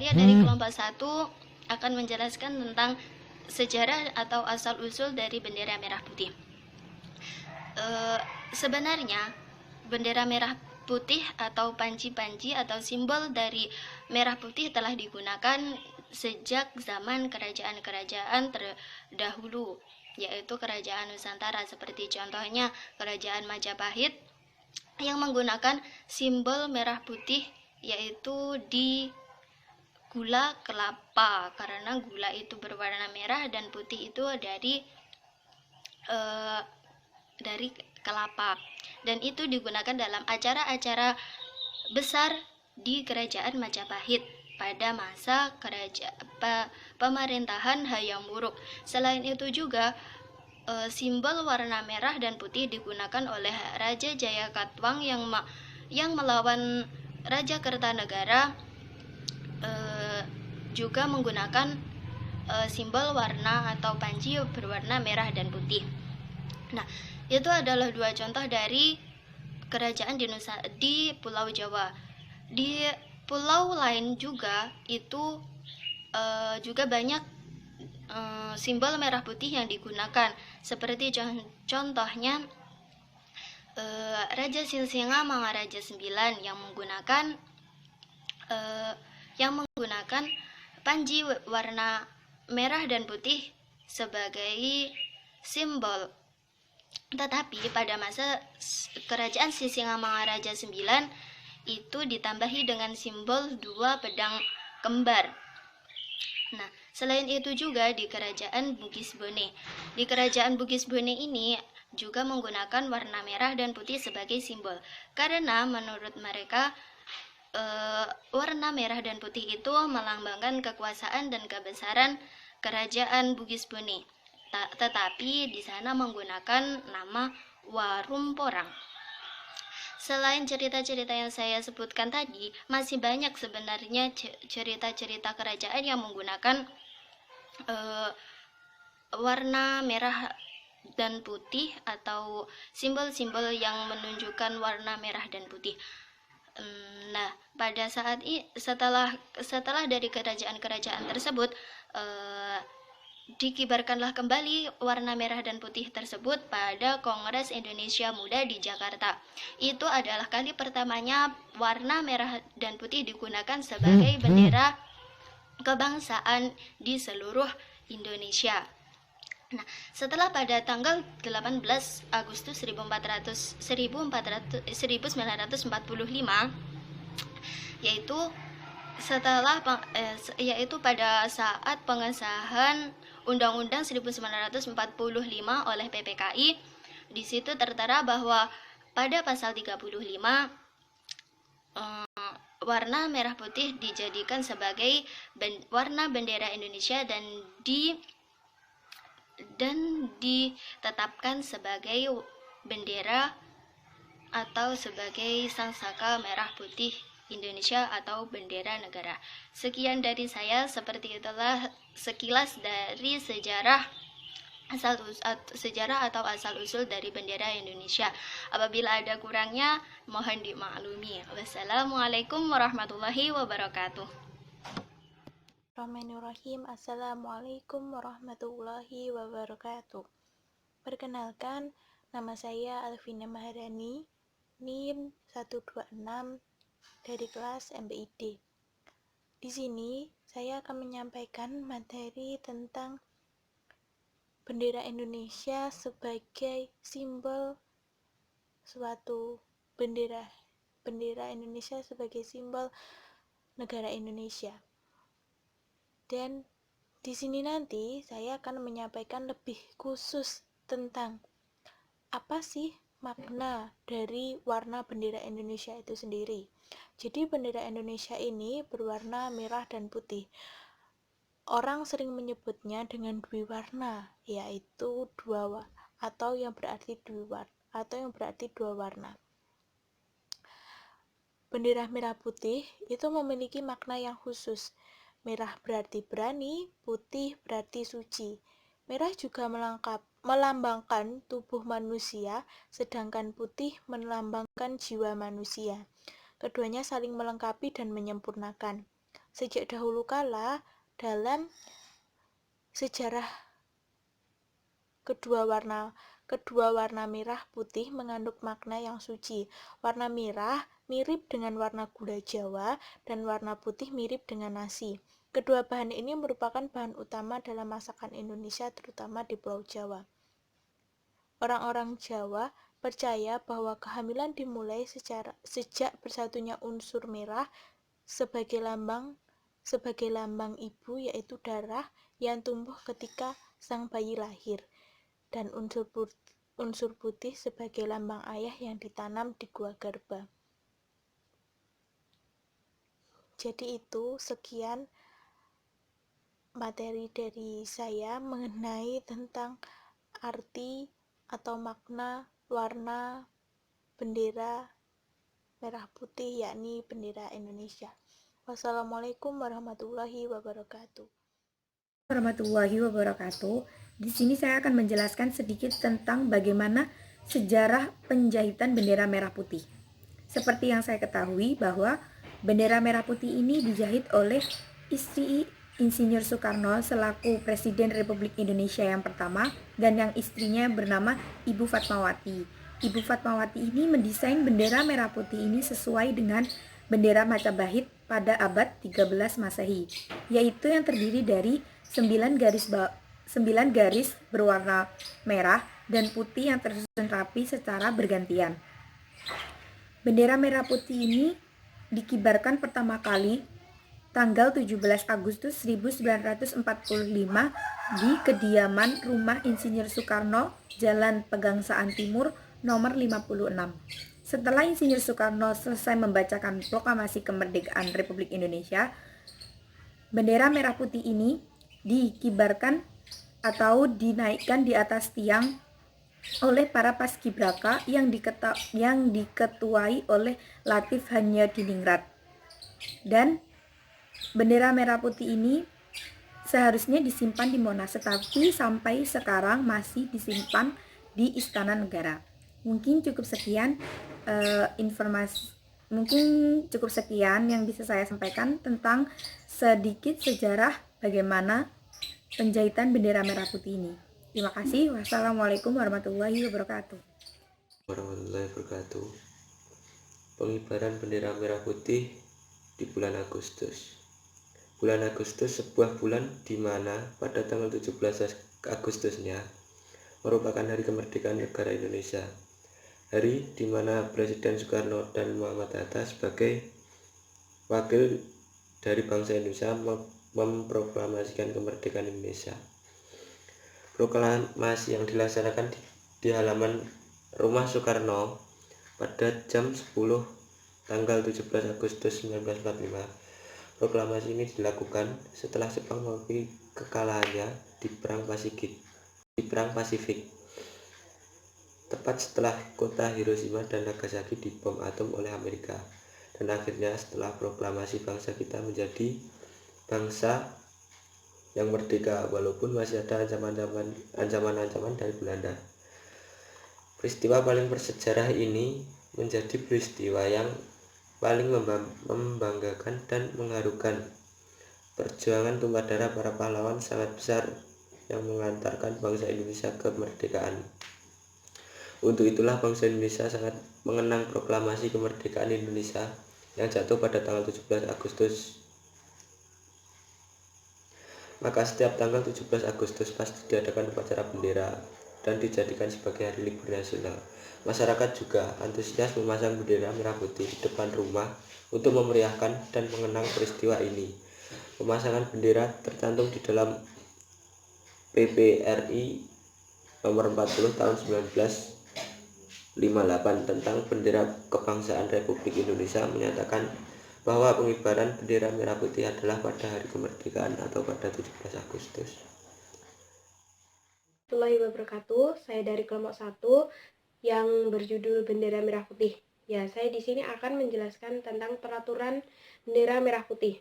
Saya dari kelompok 1 akan menjelaskan tentang sejarah atau asal-usul dari bendera merah putih. Sebenarnya bendera merah putih atau panji-panji atau simbol dari merah putih telah digunakan sejak zaman kerajaan-kerajaan terdahulu, yaitu kerajaan Nusantara, seperti contohnya kerajaan Majapahit yang menggunakan simbol merah putih yaitu di gula kelapa, karena gula itu berwarna merah dan putih itu dari kelapa, dan itu digunakan dalam acara-acara besar di kerajaan Majapahit pada masa pemerintahan Hayam Wuruk. Selain itu juga simbol warna merah dan putih digunakan oleh Raja Jayakatwang yang melawan Raja Kertanegara, juga menggunakan simbol warna atau panji berwarna merah dan putih. Nah, itu adalah dua contoh dari kerajaan di Pulau Jawa. Di pulau lain juga itu juga banyak simbol merah putih yang digunakan, seperti contohnya Raja Silsinga Mangaraja IX yang menggunakan panji warna merah dan putih sebagai simbol. Tetapi pada masa kerajaan Sisingamangaraja IX itu ditambahi dengan simbol dua pedang kembar. Nah, selain itu juga di kerajaan Bugis-Bone. Di kerajaan Bugis-Bone ini juga menggunakan warna merah dan putih sebagai simbol, karena menurut mereka warna merah dan putih itu melambangkan kekuasaan dan kebesaran kerajaan Bugis-Bone. Tetapi di sana menggunakan nama Warumporang. Selain cerita-cerita yang saya sebutkan tadi, masih banyak sebenarnya cerita-cerita kerajaan yang menggunakan warna merah dan putih atau simbol-simbol yang menunjukkan warna merah dan putih. Nah, pada saat setelah dari kerajaan-kerajaan tersebut dikibarkanlah kembali warna merah dan putih tersebut pada Kongres Indonesia Muda di Jakarta. Itu adalah kali pertamanya warna merah dan putih digunakan sebagai bendera kebangsaan di seluruh Indonesia. Nah, setelah pada tanggal 18 Agustus 1945, yaitu pada saat pengesahan Undang-Undang 1945 oleh PPKI, di situ tertera bahwa pada pasal 35 warna merah putih dijadikan sebagai warna bendera Indonesia dan ditetapkan sebagai bendera atau sebagai sangsaka merah putih Indonesia atau bendera negara. Sekian dari saya, seperti itulah sekilas dari sejarah atau asal-usul dari bendera Indonesia. Apabila ada kurangnya, mohon dimaklumi. Wassalamualaikum warahmatullahi wabarakatuh. Bismillahirrahmanirrahim. Assalamualaikum warahmatullahi wabarakatuh. Perkenalkan, nama saya Alvina Maharani, NIM 126 dari kelas MPID. Di sini saya akan menyampaikan materi tentang bendera Indonesia sebagai simbol suatu bendera Indonesia sebagai simbol negara Indonesia. Dan di sini nanti saya akan menyampaikan lebih khusus tentang apa sih makna dari warna bendera Indonesia itu sendiri. Jadi bendera Indonesia ini berwarna merah dan putih. Orang sering menyebutnya dengan dwiwarna, yaitu atau yang berarti dua warna. Bendera merah putih itu memiliki makna yang khusus. Merah berarti berani, putih berarti suci. Merah juga melambangkan tubuh manusia, sedangkan putih melambangkan jiwa manusia. Keduanya saling melengkapi dan menyempurnakan. Sejak dahulu kala, dalam sejarah kedua warna merah putih mengandung makna yang suci. Warna merah mirip dengan warna gula Jawa dan warna putih mirip dengan nasi. Kedua bahan ini merupakan bahan utama dalam masakan Indonesia, terutama di Pulau Jawa. Orang-orang Jawa percaya bahwa kehamilan dimulai sejak bersatunya unsur merah sebagai lambang ibu, yaitu darah yang tumbuh ketika sang bayi lahir, dan unsur putih sebagai lambang ayah yang ditanam di gua Garba. Jadi itu sekian materi dari saya mengenai tentang arti atau makna warna bendera merah putih, yakni bendera Indonesia. Wassalamualaikum warahmatullahi wabarakatuh. Warahmatullahi wabarakatuh. Di sini saya akan menjelaskan sedikit tentang bagaimana sejarah penjahitan bendera merah putih. Seperti yang saya ketahui bahwa bendera merah putih ini dijahit oleh istri Insinyur Soekarno selaku Presiden Republik Indonesia yang pertama, dan yang istrinya bernama Ibu Fatmawati. Ibu Fatmawati ini mendesain bendera merah putih ini sesuai dengan bendera Majapahit pada abad 13 Masehi, yaitu yang terdiri dari 9 garis berwarna merah dan putih yang tersusun rapi secara bergantian. Bendera merah putih ini dikibarkan pertama kali tanggal 17 Agustus 1945 di kediaman rumah Insinyur Soekarno, Jalan Pegangsaan Timur, nomor 56. Setelah Insinyur Soekarno selesai membacakan proklamasi kemerdekaan Republik Indonesia, bendera merah putih ini dikibarkan atau dinaikkan di atas tiang oleh para paskibraka yang diketuai oleh Latif Hanyadiningrat. Dan bendera merah putih ini seharusnya disimpan di Monas, tetapi sampai sekarang masih disimpan di Istana Negara. Mungkin cukup sekian yang bisa saya sampaikan tentang sedikit sejarah bagaimana penjahitan bendera merah putih ini. Terima kasih. Wassalamualaikum warahmatullahi wabarakatuh. Pengibaran bendera merah putih di bulan Agustus. Bulan Agustus sebuah bulan di mana pada tanggal 17 Agustusnya merupakan hari kemerdekaan negara Indonesia. Hari di mana Presiden Soekarno dan Muhammad Hatta sebagai wakil dari bangsa Indonesia memproklamasikan kemerdekaan Indonesia. Proklamasi yang dilaksanakan di halaman rumah Soekarno pada jam 10 tanggal 17 Agustus 1945. Proklamasi ini dilakukan setelah Jepang mengakui kekalahannya di Perang Pasifik. Tepat setelah kota Hiroshima dan Nagasaki dibom atom oleh Amerika. Dan akhirnya setelah proklamasi bangsa kita menjadi bangsa yang merdeka, walaupun masih ada ancaman-ancaman dari Belanda. Peristiwa paling bersejarah ini menjadi peristiwa yang paling membanggakan dan mengharukan. Perjuangan tumpah darah para pahlawan sangat besar yang mengantarkan bangsa Indonesia ke kemerdekaan. Untuk itulah bangsa Indonesia sangat mengenang proklamasi kemerdekaan Indonesia yang jatuh pada tanggal 17 Agustus. Maka setiap tanggal 17 Agustus pasti diadakan upacara bendera dan dijadikan sebagai hari libur nasional. Masyarakat juga antusias memasang bendera merah putih di depan rumah untuk memeriahkan dan mengenang peristiwa ini. Pemasangan bendera tercantum di dalam PPRI nomor 40 tahun 1958 tentang bendera kebangsaan Republik Indonesia, menyatakan bahwa pengibaran bendera merah putih adalah pada hari kemerdekaan atau pada 17 Agustus. Warahmatullahi wabarakatuh. Saya dari kelompok 1 yang berjudul Bendera Merah Putih. Ya, saya di sini akan menjelaskan tentang peraturan bendera merah putih.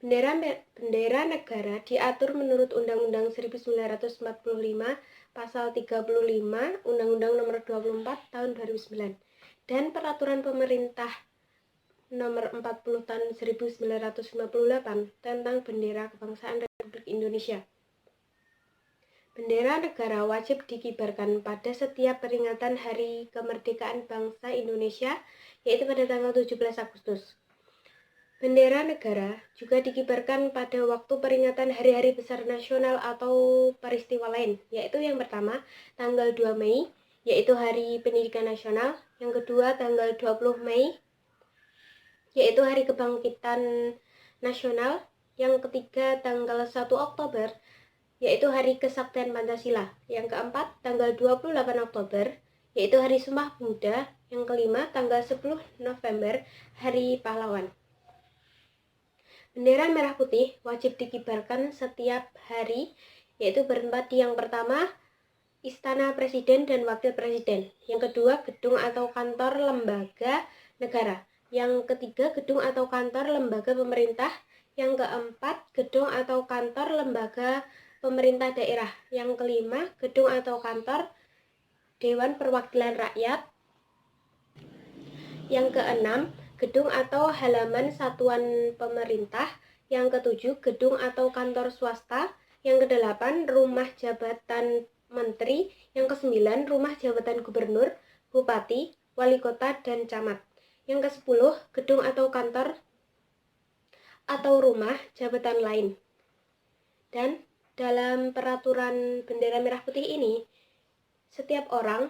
Bendera negara diatur menurut Undang-Undang 1945 Pasal 35 Undang-Undang Nomor 24 Tahun 2009 dan Peraturan Pemerintah nomor 40 tahun 1958 tentang Bendera Kebangsaan Republik Indonesia. Bendera negara wajib dikibarkan pada setiap peringatan Hari Kemerdekaan Bangsa Indonesia, yaitu pada tanggal 17 Agustus. Bendera negara juga dikibarkan pada waktu peringatan hari-hari besar nasional atau peristiwa lain, yaitu yang pertama tanggal 2 Mei, yaitu Hari Pendidikan Nasional, yang kedua tanggal 20 Mei, yaitu Hari Kebangkitan Nasional, yang ketiga tanggal 1 Oktober, yaitu Hari Kesaktian Pancasila. Yang keempat, tanggal 28 Oktober, yaitu Hari Sumpah Pemuda. Yang kelima, tanggal 10 November, Hari Pahlawan. Bendera merah putih wajib dikibarkan setiap hari, yaitu bertempat di yang pertama, Istana Presiden dan Wakil Presiden. Yang kedua, gedung atau kantor lembaga negara. Yang ketiga, gedung atau kantor lembaga pemerintah. Yang keempat, gedung atau kantor lembaga pemerintah daerah. Yang kelima, gedung atau kantor Dewan Perwakilan Rakyat. Yang keenam, gedung atau halaman satuan pemerintah. Yang ketujuh, gedung atau kantor swasta. Yang kedelapan, rumah jabatan menteri. Yang kesembilan, rumah jabatan gubernur, bupati, wali kota, dan camat. Yang kesepuluh, gedung atau kantor atau rumah jabatan lain. Dan dalam peraturan bendera merah putih ini, setiap orang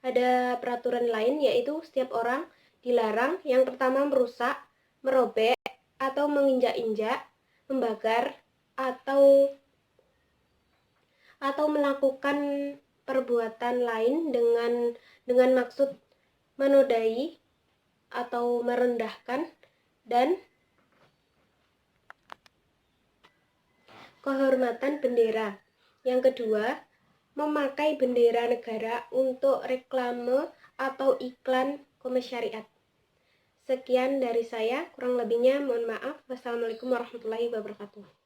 ada peraturan lain, yaitu setiap orang dilarang yang pertama merusak, merobek, atau menginjak-injak, membakar, atau melakukan perbuatan lain dengan maksud menodai atau merendahkan dan kehormatan bendera. Yang kedua, memakai bendera negara untuk reklame atau iklan komisariat. Sekian dari saya, kurang lebihnya mohon maaf. Wassalamualaikum warahmatullahi wabarakatuh.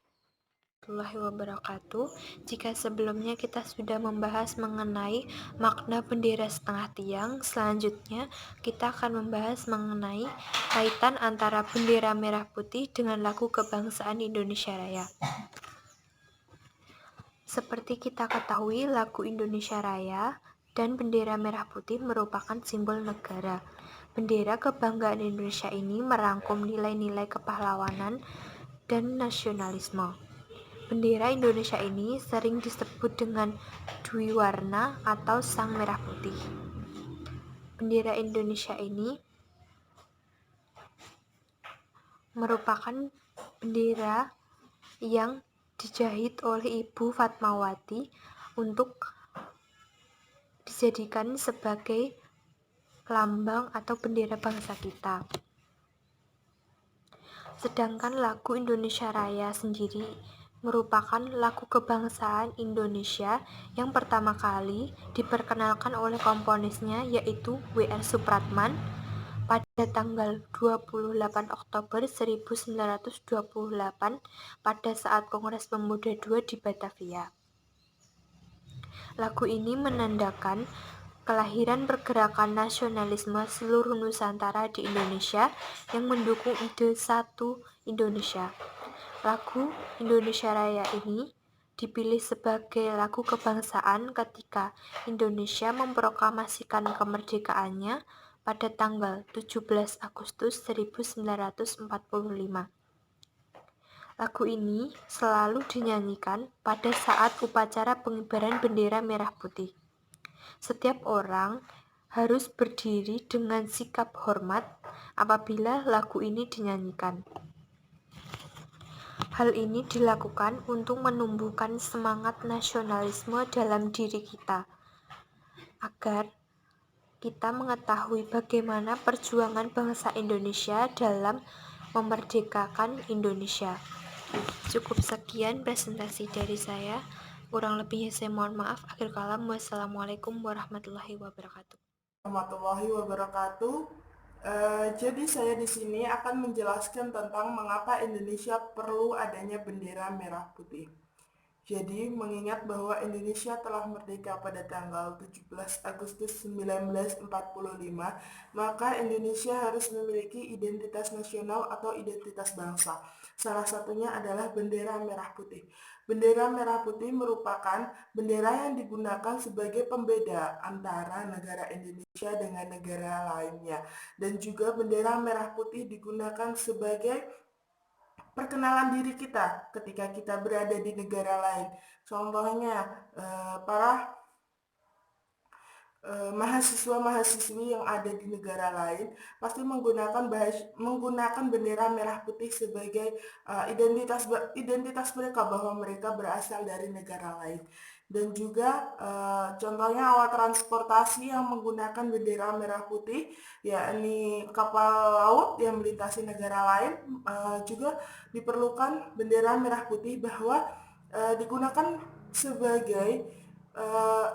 Jika sebelumnya kita sudah membahas mengenai makna bendera setengah tiang, selanjutnya kita akan membahas mengenai kaitan antara bendera merah putih dengan lagu kebangsaan Indonesia Raya. Seperti kita ketahui, lagu Indonesia Raya dan bendera merah putih merupakan simbol negara. Bendera kebanggaan Indonesia ini merangkum nilai-nilai kepahlawanan dan nasionalisme. Bendera Indonesia ini sering disebut dengan Dwiwarna atau Sang Merah Putih. Bendera Indonesia ini merupakan bendera yang dijahit oleh Ibu Fatmawati untuk dijadikan sebagai lambang atau bendera bangsa kita. Sedangkan lagu Indonesia Raya sendiri merupakan lagu kebangsaan Indonesia yang pertama kali diperkenalkan oleh komponisnya, yaitu W.R. Supratman pada tanggal 28 Oktober 1928 pada saat Kongres Pemuda II di Batavia. Lagu ini menandakan kelahiran pergerakan nasionalisme seluruh Nusantara di Indonesia yang mendukung ide satu Indonesia. Lagu Indonesia Raya ini dipilih sebagai lagu kebangsaan ketika Indonesia memproklamasikan kemerdekaannya pada tanggal 17 Agustus 1945. Lagu ini selalu dinyanyikan pada saat upacara pengibaran bendera merah putih. Setiap orang harus berdiri dengan sikap hormat apabila lagu ini dinyanyikan. Hal ini dilakukan untuk menumbuhkan semangat nasionalisme dalam diri kita, agar kita mengetahui bagaimana perjuangan bangsa Indonesia dalam memerdekakan Indonesia. Cukup sekian presentasi dari saya. Kurang lebihnya saya mohon maaf. Akhir kalam, wassalamualaikum warahmatullahi wabarakatuh. Jadi saya di sini akan menjelaskan tentang mengapa Indonesia perlu adanya bendera merah putih. Jadi, mengingat bahwa Indonesia telah merdeka pada tanggal 17 Agustus 1945, maka Indonesia harus memiliki identitas nasional atau identitas bangsa. Salah satunya adalah bendera merah putih. Bendera merah putih merupakan bendera yang digunakan sebagai pembeda antara negara Indonesia dengan negara lainnya. Dan juga bendera merah putih digunakan sebagai perkenalan diri kita ketika kita berada di negara lain. Contohnya, para mahasiswa-mahasiswi yang ada di negara lain pasti menggunakan bendera merah putih sebagai identitas mereka bahwa mereka berasal dari negara lain. Dan juga contohnya alat transportasi yang menggunakan bendera merah putih, yakni kapal laut yang melintasi negara lain, juga diperlukan bendera merah putih bahwa digunakan sebagai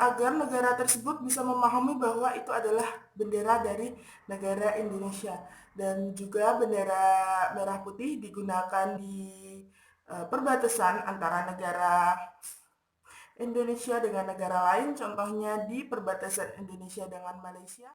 agar negara tersebut bisa memahami bahwa itu adalah bendera dari negara Indonesia. Dan juga bendera merah putih digunakan di perbatasan antara negara Indonesia dengan negara lain, contohnya di perbatasan Indonesia dengan Malaysia.